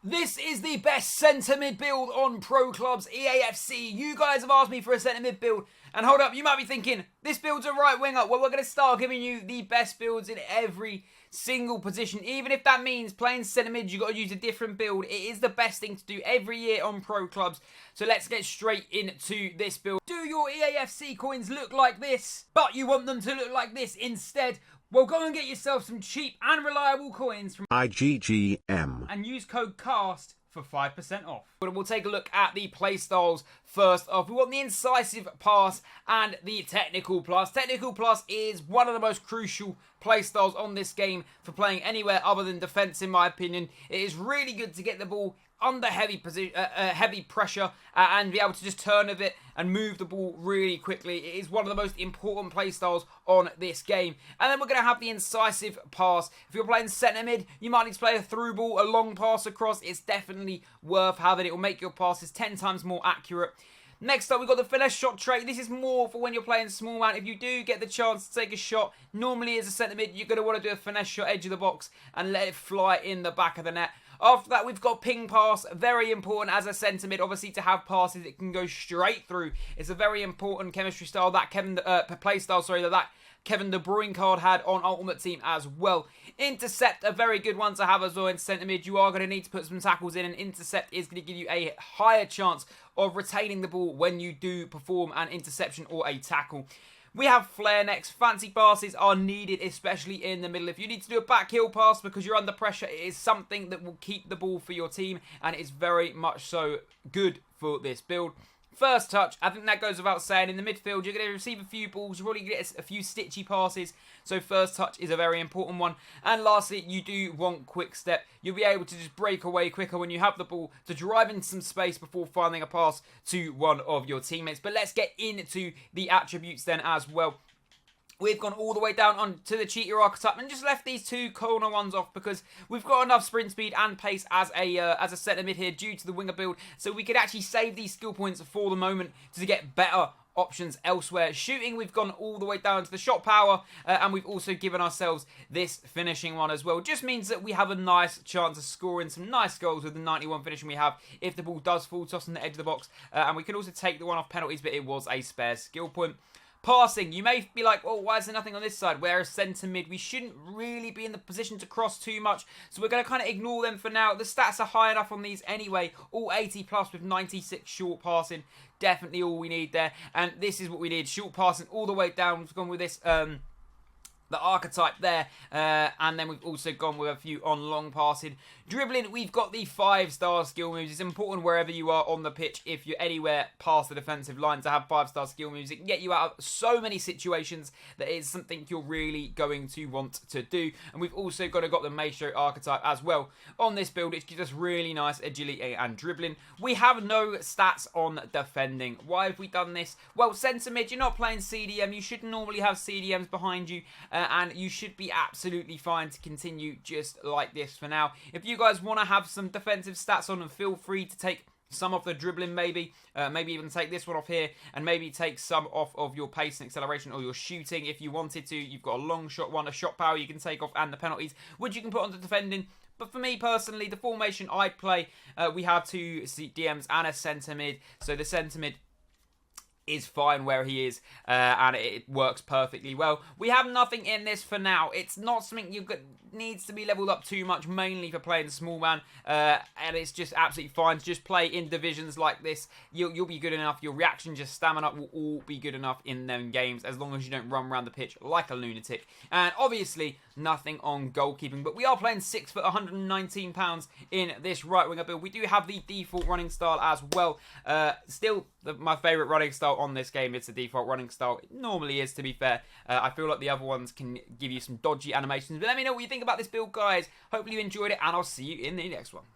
This is the best centre mid build on Pro Clubs EAFC. You guys have asked me for a centre mid build. And hold up, you might be thinking, this build's a right winger. Well, we're going to start giving you the best builds in every single position. Even if that means playing centre mid, you've got to use a different build. It is the best thing to do every year on Pro Clubs. So let's get straight into this build. Do your EAFC coins look like this, but you want them to look like this instead? Well, go and get yourself some cheap and reliable coins from IGGM and use code CAST for 5% off. But we'll take a look at the playstyles first off. We want the incisive pass and the technical plus. Technical plus is one of the most crucial playstyles on this game for playing anywhere other than defense, in my opinion. It is really good to get the ball under heavy pressure and be able to just turn with it and move the ball really quickly. It is one of the most important playstyles on this game. And then we're going to have the incisive pass. If you're playing centre mid, you might need to play a through ball, a long pass across. It's definitely worth having. It will make your passes 10 times more accurate. Next up, we've got the finesse shot trait. This is more for when you're playing small man. If you do get the chance to take a shot, normally as a centre mid, you're going to want to do a finesse shot edge of the box and let it fly in the back of the net. After that, we've got ping pass. Very important as a centre mid, obviously, to have passes that can go straight through. It's a very important chemistry style, that play style, that Kevin De Bruyne card had on Ultimate Team as well. Intercept, a very good one to have as well in centre mid. You are going to need to put some tackles in, and intercept is going to give you a higher chance of retaining the ball when you do perform an interception or a tackle. We have flair next. Fancy passes are needed, especially in the middle. If you need to do a back heel pass because you're under pressure, it is something that will keep the ball for your team, and it is very much so good for this build. First touch, I think that goes without saying. In the midfield, you're going to receive a few balls. You're probably going to get a few stitchy passes. So first touch is a very important one. And lastly, you do want quick step. You'll be able to just break away quicker when you have the ball to drive in some space before finding a pass to one of your teammates. But let's get into the attributes then as well. We've gone all the way down onto the cheater archetype and just left these two corner ones off because we've got enough sprint speed and pace as a centre mid here due to the winger build. So we could actually save these skill points for the moment to get better options elsewhere. Shooting, we've gone all the way down to the shot power, and we've also given ourselves this finishing one as well. Just means that we have a nice chance of scoring some nice goals with the 91 finishing we have if the ball does fall toss on the edge of the box. And we can also take the one off penalties, but it was a spare skill point. Passing, you may be like, oh, why is there nothing on this side? Whereas centre mid, we shouldn't really be in the position to cross too much. So we're going to kind of ignore them for now. The stats are high enough on these anyway. All 80 plus with 96 short passing. Definitely all we need there. And this is what we need. Short passing all the way down. We've gone with this the archetype there, and then we've also gone with a few on long passing. Dribbling, we've got the 5-star skill moves. It's important wherever you are on the pitch, if you're anywhere past the defensive line, to have 5-star skill moves. It can get you out of so many situations that is something you're really going to want to do. And we've also got the Maestro archetype as well on this build. It's just really nice agility and dribbling. We have no stats on defending. Why have we done this? Well, centre mid, you're not playing CDM. You should normally have CDMs behind you, and you should be absolutely fine to continue just like this for now. If you guys want to have some defensive stats on them, feel free to take some off the dribbling, maybe even take this one off here, and maybe take some off of your pace and acceleration or your shooting if you wanted to. You've got a long shot one, a shot power you can take off, and the penalties, which you can put onto defending. But for me personally, the formation I'd play, we have two DMs and a centre mid. So the centre mid is fine where he is, and it works perfectly well. We have nothing in this for now. It's not something needs to be leveled up too much, mainly for playing small man, and it's just absolutely fine to just play in divisions like this. You'll be good enough. Your reaction, just stamina will all be good enough in them games, as long as you don't run around the pitch like a lunatic. And obviously nothing on goalkeeping, but we are playing 6 foot 119 pounds in this right winger build. We do have the default running style as well. Still my favourite running style on this game. It's the default running style. It normally is, to be fair. I feel like the other ones can give you some dodgy animations, but let me know what you think about this build, guys. Hopefully you enjoyed it, and I'll see you in the next one.